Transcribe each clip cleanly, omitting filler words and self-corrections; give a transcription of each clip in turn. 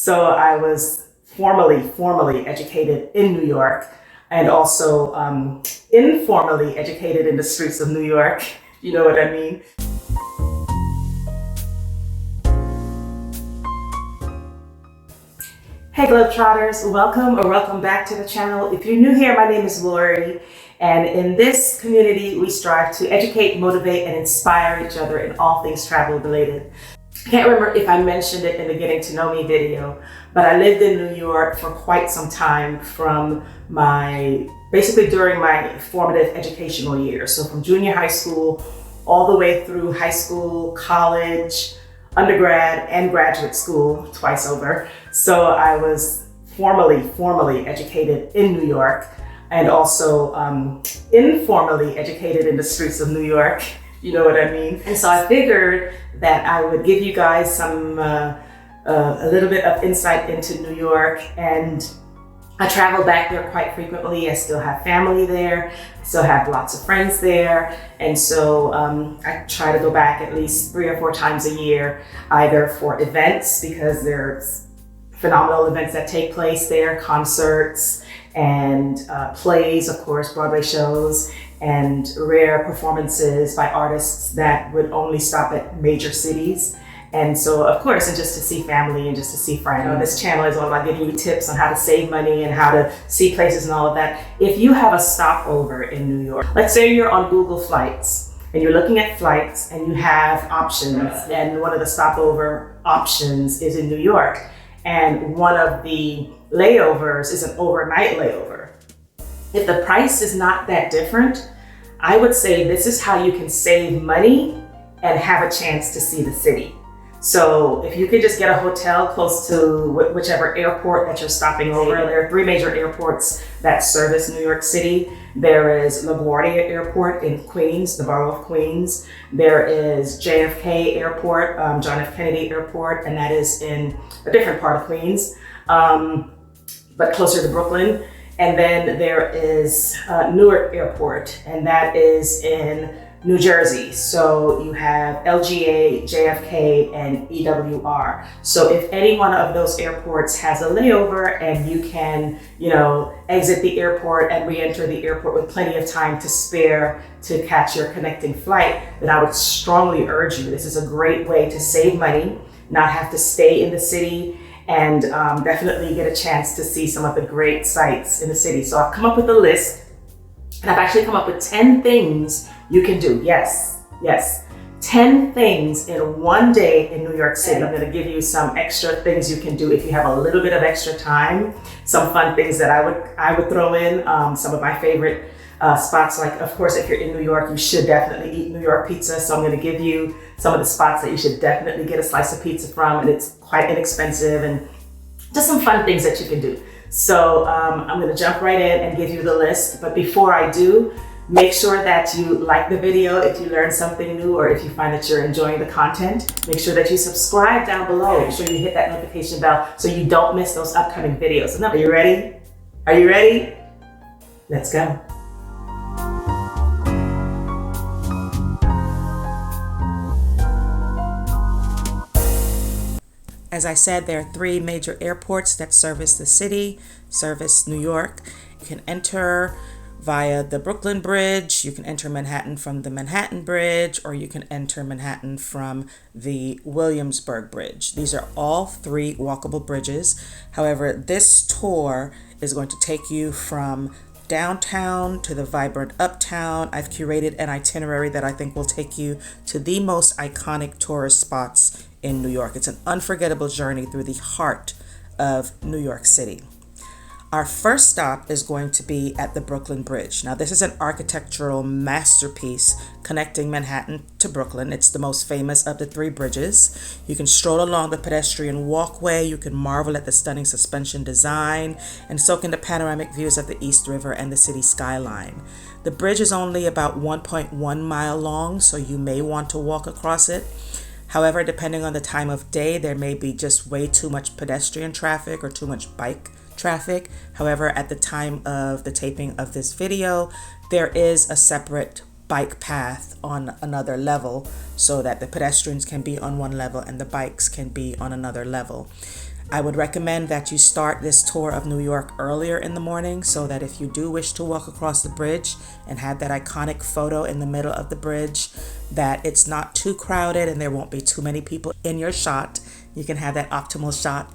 So I was formally educated in New York and also informally educated in the streets of New York. You know what I mean? Hey Globetrotters, welcome back to the channel. If you're new here, my name is Lori, and in this community, we strive to educate, motivate, and inspire each other in all things travel related. I can't remember if I mentioned it in the Getting to Know Me video, but I lived in New York for quite some time from basically during my formative educational years. So from junior high school all the way through high school, college, undergrad, and graduate school twice over. So I was formally educated in New York and also informally educated in the streets of New York. You know what I mean? And so I figured that I would give you guys some a little bit of insight into New York. And I travel back there quite frequently. I still have family there. I still have lots of friends there. And so I try to go back at least 3 or 4 times a year, either for events, because there's phenomenal events that take place there, concerts and plays, of course, Broadway shows, and rare performances by artists that would only stop at major cities. And so, of course, and just to see family and just to see friends. You know, this channel is all about giving you tips on how to save money and how to see places and all of that. If you have a stopover in New York, let's say you're on Google Flights and you're looking at flights and you have options, and one of the stopover options is in New York, and one of the layovers is an overnight layover. If the price is not that different, I would say this is how you can save money and have a chance to see the city. So if you could just get a hotel close to whichever airport that you're stopping over, there are 3 major airports that service New York City. There is LaGuardia Airport in Queens, the borough of Queens. There is JFK Airport, John F. Kennedy Airport, and that is in a different part of Queens, but closer to Brooklyn. And then there is Newark Airport, and that is in New Jersey. So you have LGA, JFK, and EWR. So if any one of those airports has a layover and you can, exit the airport and re-enter the airport with plenty of time to spare to catch your connecting flight, then I would strongly urge you. This is a great way to save money, not have to stay in the city, and definitely get a chance to see some of the great sites in the city. So I've come up with a list, and I've actually come up with 10 things you can do. Yes, 10 things in one day in New York City. I'm gonna give you some extra things you can do if you have a little bit of extra time. Some fun things that I would throw in, some of my favorite spots. Like, of course, if you're in New York, you should definitely eat New York pizza. So I'm gonna give you some of the spots that you should definitely get a slice of pizza from, and it's quite inexpensive, and just some fun things that you can do. So I'm gonna jump right in and give you the list. But before I do, make sure that you like the video if you learned something new, or if you find that you're enjoying the content. Make sure that you subscribe down below. Make sure you hit that notification bell so you don't miss those upcoming videos. Are you ready? Are you ready? Let's go. As I said, there are 3 major airports that service the city, service New York. You can enter via the Brooklyn Bridge, you can enter Manhattan from the Manhattan Bridge, or you can enter Manhattan from the Williamsburg Bridge. These are all 3 walkable bridges. However, this tour is going to take you from downtown to the vibrant Uptown. I've curated an itinerary that I think will take you to the most iconic tourist spots in New York. It's an unforgettable journey through the heart of New York City. Our first stop is going to be at the Brooklyn Bridge. Now, this is an architectural masterpiece connecting Manhattan to Brooklyn. It's the most famous of the 3 bridges. You can stroll along the pedestrian walkway. You can marvel at the stunning suspension design and soak in the panoramic views of the East River and the city skyline. The bridge is only about 1.1 mile long, so you may want to walk across it. However, depending on the time of day, there may be just way too much pedestrian traffic or too much bike traffic. However, at the time of the taping of this video, there is a separate bike path on another level so that the pedestrians can be on one level and the bikes can be on another level. I would recommend that you start this tour of New York earlier in the morning so that if you do wish to walk across the bridge and have that iconic photo in the middle of the bridge, that it's not too crowded and there won't be too many people in your shot. You can have that optimal shot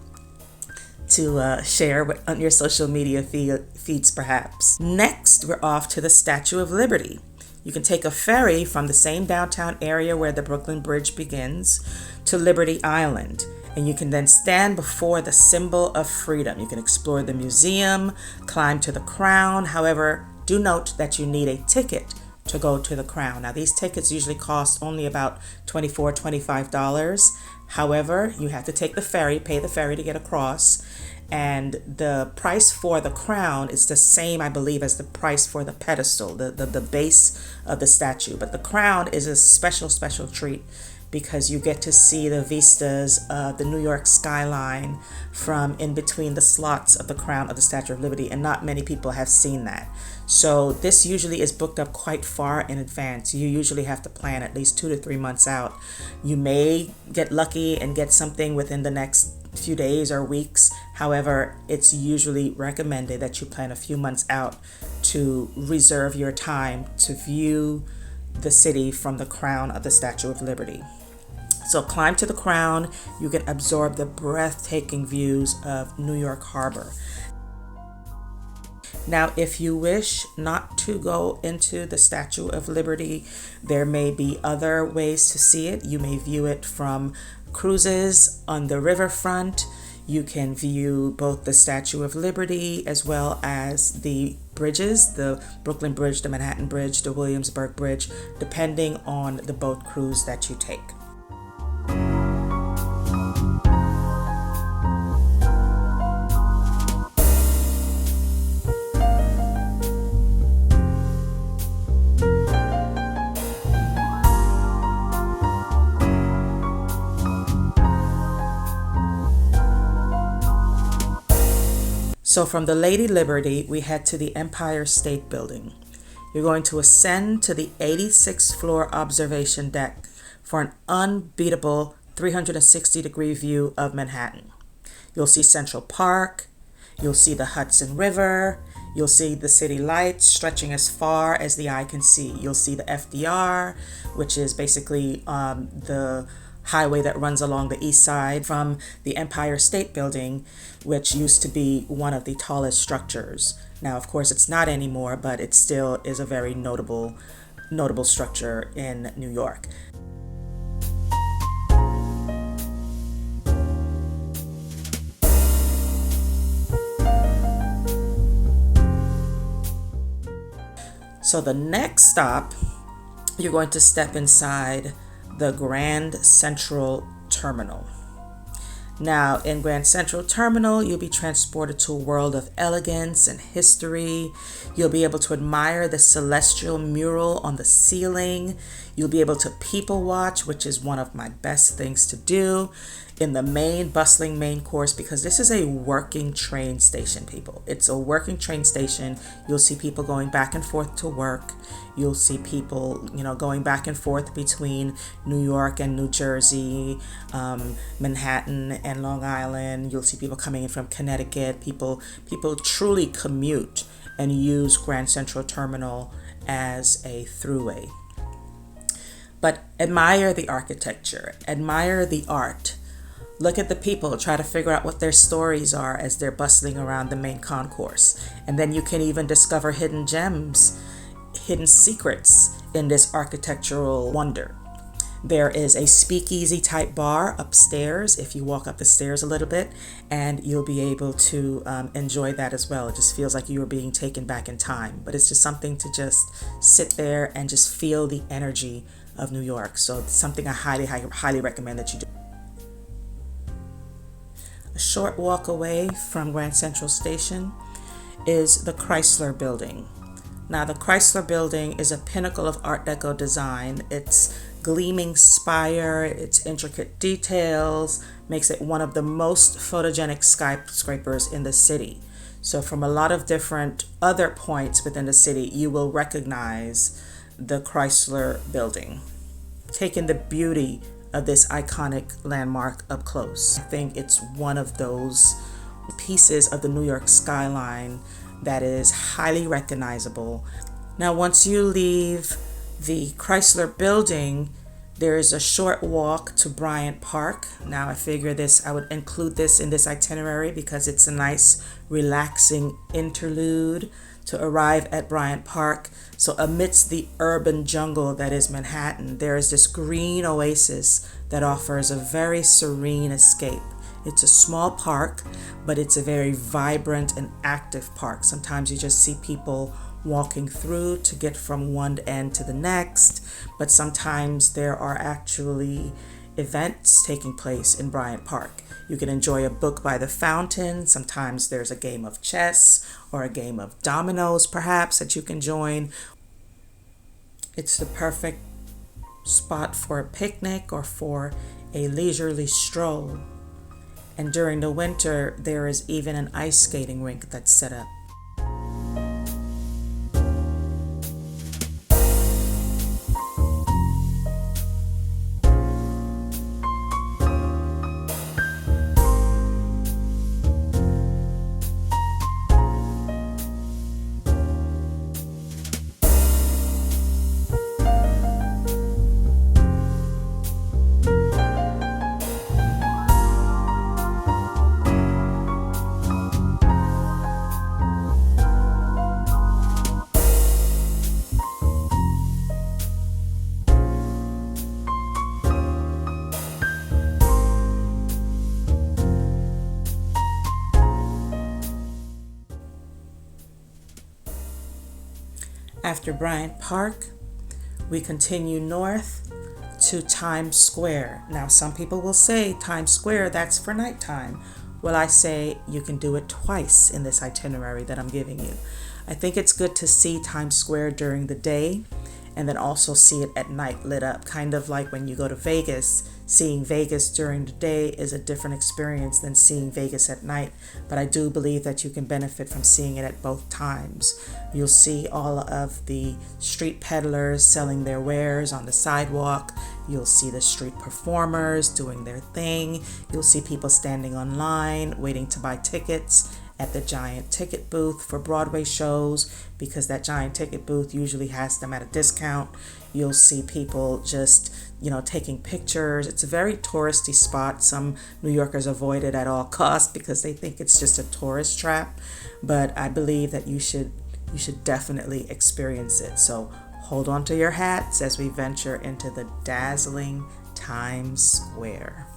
to share on your social media feeds perhaps. Next, we're off to the Statue of Liberty. You can take a ferry from the same downtown area where the Brooklyn Bridge begins to Liberty Island, and you can then stand before the symbol of freedom. You can explore the museum, climb to the crown. However, do note that you need a ticket to go to the crown. Now, these tickets usually cost only about $24, $25. However, you have to take the ferry, pay the ferry to get across, and the price for the crown is the same, I believe, as the price for the pedestal, the base of the statue. But the crown is a special treat because you get to see the vistas of the New York skyline from in between the slots of the crown of the Statue of Liberty, and not many people have seen that. So this usually is booked up quite far in advance. You usually have to plan at least 2 to 3 months out. You may get lucky and get something within the next few days or weeks. However, it's usually recommended that you plan a few months out to reserve your time to view the city from the crown of the Statue of Liberty. So climb to the crown, you can absorb the breathtaking views of New York Harbor. Now, if you wish not to go into the Statue of Liberty, there may be other ways to see it. You may view it from cruises on the riverfront. You can view both the Statue of Liberty as well as the bridges, the Brooklyn Bridge, the Manhattan Bridge, the Williamsburg Bridge, depending on the boat cruise that you take. So from the Lady Liberty, we head to the Empire State Building. You're going to ascend to the 86th floor observation deck for an unbeatable 360-degree view of Manhattan. You'll see Central Park, you'll see the Hudson River, you'll see the city lights stretching as far as the eye can see. You'll see the FDR, which is basically the highway that runs along the east side from the Empire State Building, which used to be one of the tallest structures. Now, of course, it's not anymore, but it still is a very notable structure in New York. So the next stop, you're going to step inside the Grand Central Terminal. Now, in Grand Central Terminal, you'll be transported to a world of elegance and history. You'll be able to admire the celestial mural on the ceiling. You'll be able to people watch, which is one of my best things to do, in the main bustling main course, because this is a working train station, people. It's a working train station. You'll see people going back and forth to work. You'll see people, going back and forth between New York and New Jersey, Manhattan and Long Island. You'll see people coming in from Connecticut. People truly commute and use Grand Central Terminal as a throughway. But admire the architecture, admire the art. Look at the people, try to figure out what their stories are as they're bustling around the main concourse. And then you can even discover hidden gems, hidden secrets in this architectural wonder. There is a speakeasy type bar upstairs if you walk up the stairs a little bit, and you'll be able to enjoy that as well. It just feels like you are being taken back in time, but it's just something to just sit there and just feel the energy of New York. So it's something I highly recommend that you do. A short walk away from Grand Central Station is the Chrysler Building. Now, the Chrysler Building is a pinnacle of Art Deco design. Its gleaming spire, its intricate details, makes it one of the most photogenic skyscrapers in the city. So from a lot of different other points within the city, you will recognize the Chrysler Building. Take in the beauty of this iconic landmark up close. I think it's one of those pieces of the New York skyline that is highly recognizable. Now, once you leave the Chrysler Building, there is a short walk to Bryant Park. Now, I figure I would include this in this itinerary because it's a nice, relaxing interlude to arrive at Bryant Park. So amidst the urban jungle that is Manhattan, there is this green oasis that offers a very serene escape. It's a small park, but it's a very vibrant and active park. Sometimes you just see people walking through to get from one end to the next, but sometimes there are actually events taking place in Bryant Park. You can enjoy a book by the fountain. Sometimes there's a game of chess or a game of dominoes, perhaps, that you can join. It's the perfect spot for a picnic or for a leisurely stroll. And during the winter, there is even an ice skating rink that's set up. After Bryant Park, we continue north to Times Square. Now, some people will say Times Square, that's for nighttime. Well, I say you can do it twice in this itinerary that I'm giving you. I think it's good to see Times Square during the day and then also see it at night lit up. Kind of like when you go to Vegas, seeing Vegas during the day is a different experience than seeing Vegas at night. But I do believe that you can benefit from seeing it at both times. You'll see all of the street peddlers selling their wares on the sidewalk. You'll see the street performers doing their thing. You'll see people standing online waiting to buy tickets at the giant ticket booth for Broadway shows, because that giant ticket booth usually has them at a discount. You'll see people just, taking pictures. It's a very touristy spot. Some New Yorkers avoid it at all costs because they think it's just a tourist trap. But I believe that you should definitely experience it. So hold on to your hats as we venture into the dazzling Times Square.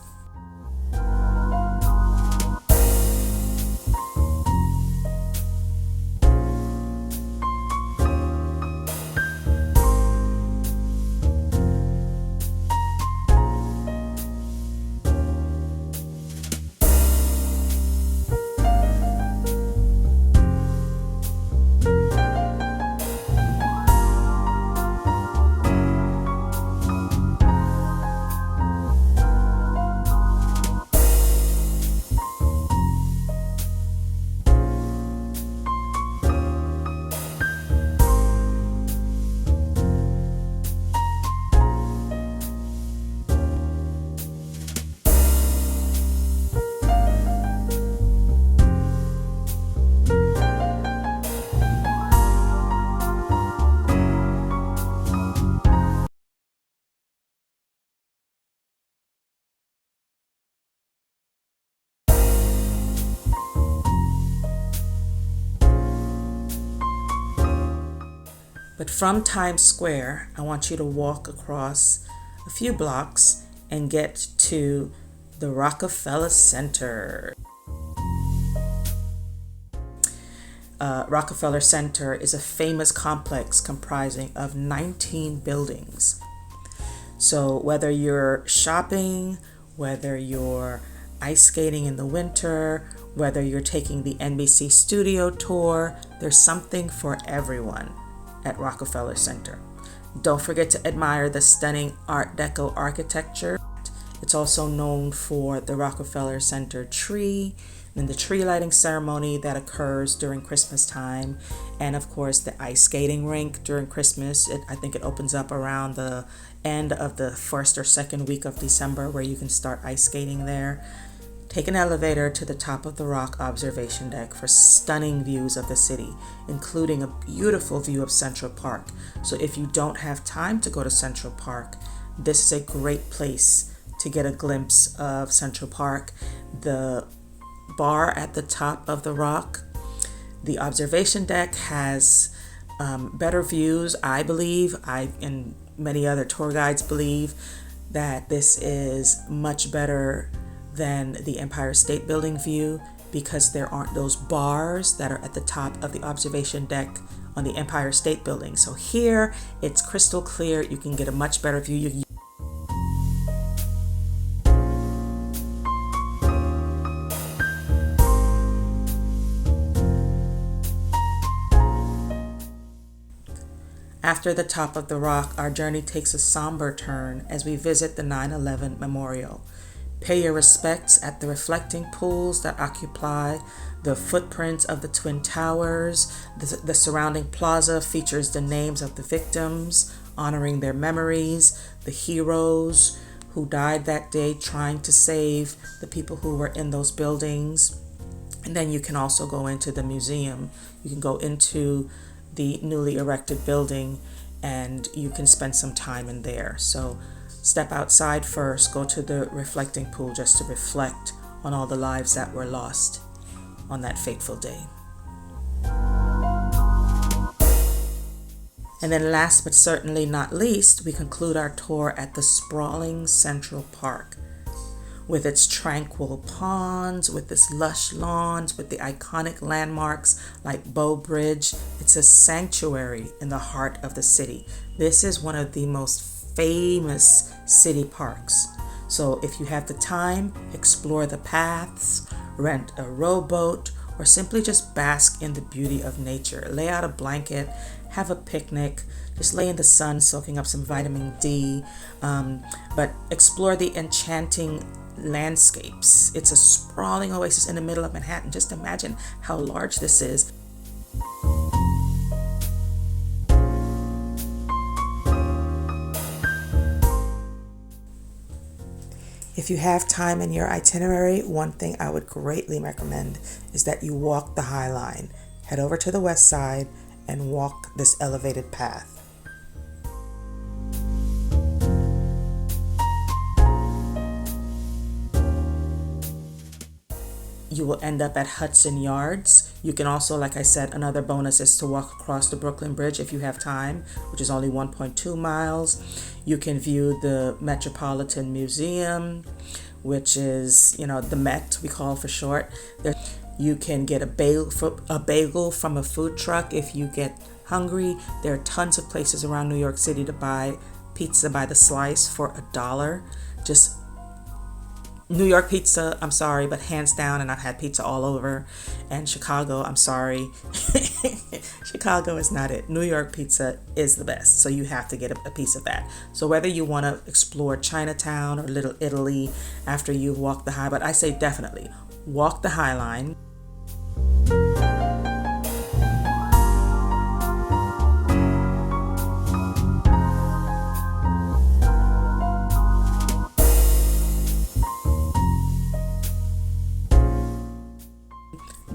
But from Times Square, I want you to walk across a few blocks and get to the Rockefeller Center. Rockefeller Center is a famous complex comprising of 19 buildings. So whether you're shopping, whether you're ice skating in the winter, whether you're taking the NBC studio tour, there's something for everyone at Rockefeller Center. Don't forget to admire the stunning Art Deco architecture. It's also known for the Rockefeller Center tree, then the tree lighting ceremony that occurs during Christmas time, and of course the ice skating rink during Christmas. I think it opens up around the end of the first or second week of December, where you can start ice skating there. Take an elevator to the top of the rock observation deck for stunning views of the city, including a beautiful view of Central Park. So if you don't have time to go to Central Park, this is a great place to get a glimpse of Central Park. The bar at the top of the rock, the observation deck has better views, I believe. And many other tour guides believe that this is much better than the Empire State Building view, because there aren't those bars that are at the top of the observation deck on the Empire State Building. So here it's crystal clear. You can get a much better view. After the top of the rock, our journey takes a somber turn as we visit the 9/11 Memorial. Pay your respects at the reflecting pools that occupy the footprints of the Twin Towers. The surrounding plaza features the names of the victims, honoring their memories, the heroes who died that day trying to save the people who were in those buildings. And then you can also go into the museum. You can go into the newly erected building and you can spend some time in there. So step outside first, go to the reflecting pool just to reflect on all the lives that were lost on that fateful day. And then last but certainly not least, we conclude our tour at the sprawling Central Park. With its tranquil ponds, with its lush lawns, with the iconic landmarks like Bow Bridge, it's a sanctuary in the heart of the city. This is one of the most famous city parks. So if you have the time, explore the paths, rent a rowboat, or simply just bask in the beauty of nature. Lay out a blanket, have a picnic, just lay in the sun soaking up some vitamin D, but explore the enchanting landscapes. It's a sprawling oasis in the middle of Manhattan. Just imagine how large this is. If you have time in your itinerary, one thing I would greatly recommend is that you walk the Highline. Head over to the west side and walk this elevated path. You will end up at Hudson Yards. You can also, like I said, another bonus is to walk across the Brooklyn Bridge if you have time, which is only 1.2 miles. You can view the Metropolitan Museum, which is, the Met, we call for short. You can get a bagel from a food truck if you get hungry. There are tons of places around New York City to buy pizza by the slice for $1. Just New York pizza, I'm sorry, but hands down, and I've had pizza all over. And Chicago, I'm sorry, Chicago is not it. New York pizza is the best, so you have to get a piece of that. So whether you want to explore Chinatown or Little Italy after you've walked the but I say definitely walk the Highline.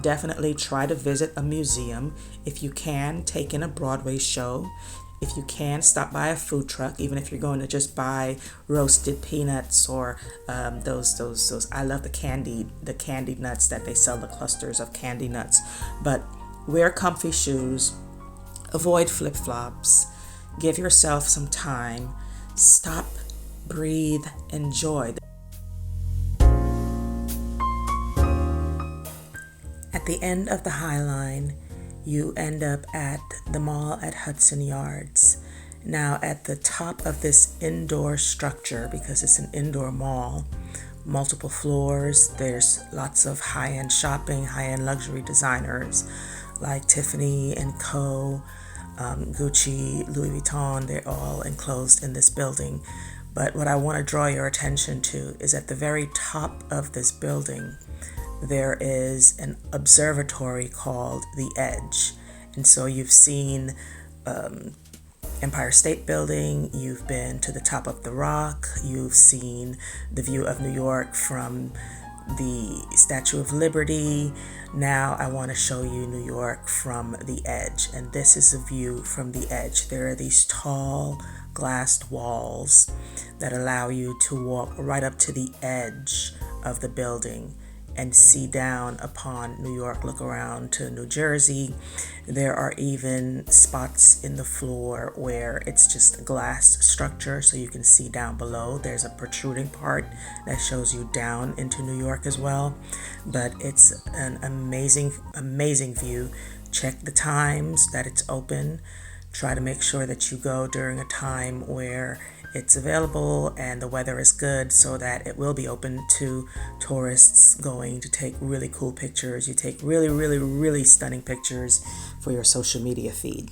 Definitely try to visit a museum. If you can, take in a Broadway show. If you can, stop by a food truck, even if you're going to just buy roasted peanuts or those. I love the candied nuts that they sell, the clusters of candy nuts. But wear comfy shoes, avoid flip-flops, give yourself some time, stop, breathe, enjoy. At the end of the Highline, you end up at the mall at Hudson Yards. Now, at the top of this indoor structure, because it's an indoor mall, multiple floors, there's lots of high-end shopping, high-end luxury designers like Tiffany & Co., Gucci, Louis Vuitton. They're all enclosed in this building. But what I want to draw your attention to is at the very top of this building, there is an observatory called the Edge. And so you've seen Empire State Building, you've been to the top of the Rock, you've seen the view of New York from the Statue of Liberty. Now I want to show you New York from the Edge, and this is a view from the Edge. There are these tall glassed walls that allow you to walk right up to the edge of the building and see down upon New York, look around to New Jersey. There are even spots in the floor where it's just a glass structure so you can see down below. There's a protruding part that shows you down into New York as well. But it's an amazing, amazing view. Check the times that it's open. Try to make sure that you go during a time where it's available and the weather is good so that it will be open to tourists going to take really cool pictures. You take really, really, really stunning pictures for your social media feed.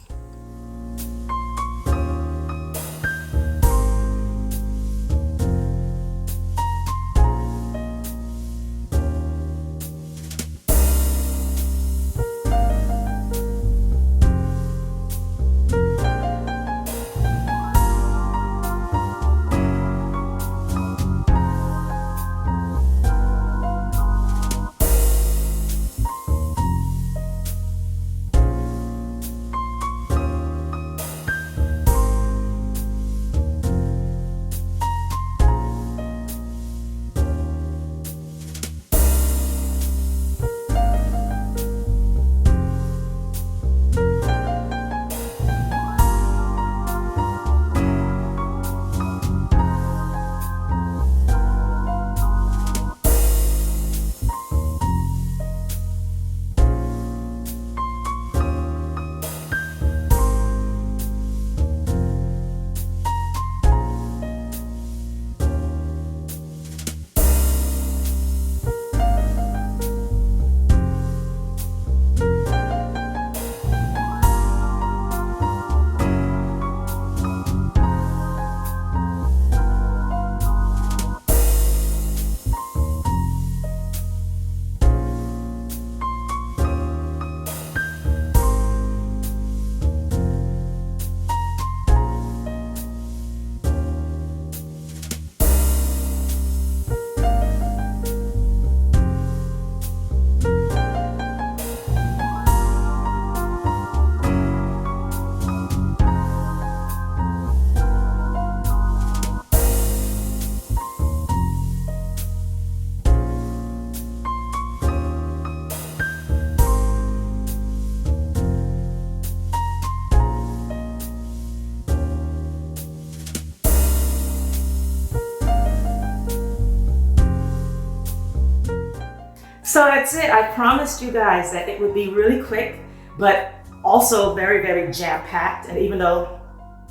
So that's it. I promised you guys that it would be really quick, but also very, very jam-packed. And even though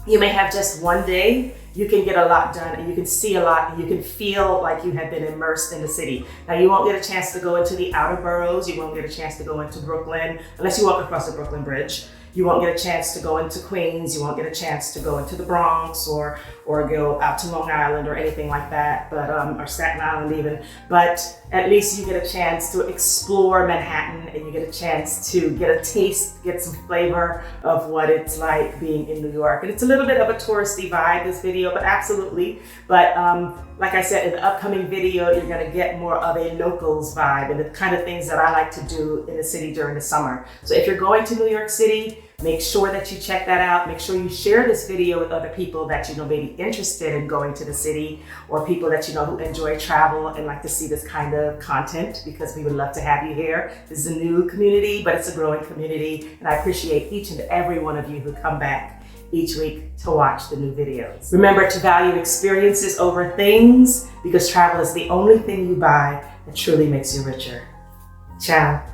you may have just one day, you can get a lot done and you can see a lot and you can feel like you have been immersed in the city. Now, you won't get a chance to go into the outer boroughs. You won't get a chance to go into Brooklyn unless you walk across the Brooklyn Bridge. You won't get a chance to go into Queens. You won't get a chance to go into the Bronx or go out to Long Island or anything like that, but or Staten Island even. But at least you get a chance to explore Manhattan and you get a chance to get a taste, get some flavor of what it's like being in New York. And it's a little bit of a touristy vibe, this video, but absolutely. But like I said, in the upcoming video, you're gonna get more of a locals vibe and the kind of things that I like to do in the city during the summer. So if you're going to New York City, make sure that you check that out. Make sure you share this video with other people that you know may be interested in going to the city, or people that you know who enjoy travel and like to see this kind of content, because we would love to have you here. This is a new community, but it's a growing community, and I appreciate each and every one of you who come back each week to watch the new videos. Remember to value experiences over things, because travel is the only thing you buy that truly makes you richer. Ciao.